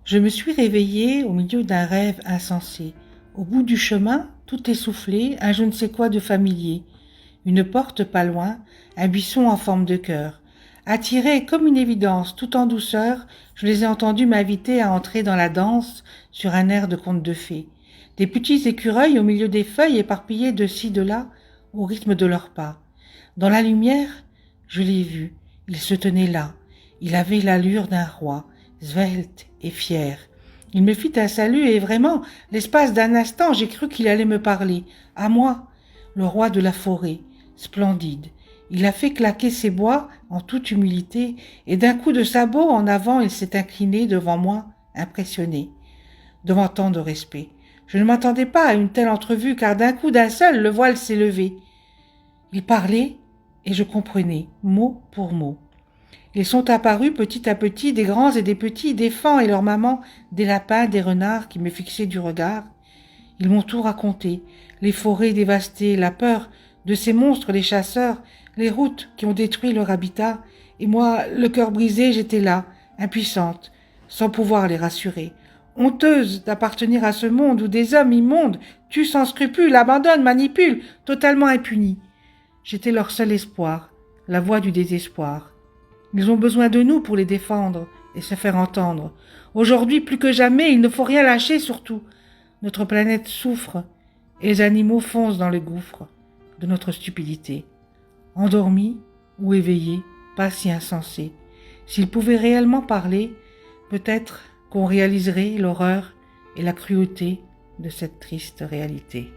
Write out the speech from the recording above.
Je me suis réveillée au milieu d'un rêve insensé. Au bout du chemin, tout essoufflé, un je ne sais quoi de familier. Une porte pas loin, un buisson en forme de cœur. Attirée comme une évidence, tout en douceur, je les ai entendus m'inviter à entrer dans la danse sur un air de conte de fées. Des petits écureuils au milieu des feuilles éparpillées de ci de là, au rythme de leurs pas. Dans la lumière, je l'ai vu, il se tenait là. Il avait l'allure d'un roi, svelte et fier. Il me fit un salut et vraiment, l'espace d'un instant, j'ai cru qu'il allait me parler. À moi, le roi de la forêt, splendide. Il a fait claquer ses bois en toute humilité et d'un coup de sabot en avant, il s'est incliné devant moi, impressionné, devant tant de respect. Je ne m'attendais pas à une telle entrevue car d'un coup d'un seul, le voile s'est levé. Il parlait et je comprenais, mot pour mot. Ils sont apparus petit à petit, des grands et des petits, des fans et leurs mamans, des lapins, des renards qui me fixaient du regard. Ils m'ont tout raconté, les forêts dévastées, la peur de ces monstres les chasseurs, les routes qui ont détruit leur habitat, et moi, le cœur brisé, j'étais là, impuissante, sans pouvoir les rassurer, honteuse d'appartenir à ce monde où des hommes immondes tuent sans scrupule, abandonnent, manipulent, totalement impunis. J'étais leur seul espoir, la voix du désespoir. Ils ont besoin de nous pour les défendre et se faire entendre. Aujourd'hui, plus que jamais, il ne faut rien lâcher surtout. Notre planète souffre et les animaux foncent dans le gouffre de notre stupidité. Endormis ou éveillés, pas si insensés. S'ils pouvaient réellement parler, peut-être qu'on réaliserait l'horreur et la cruauté de cette triste réalité.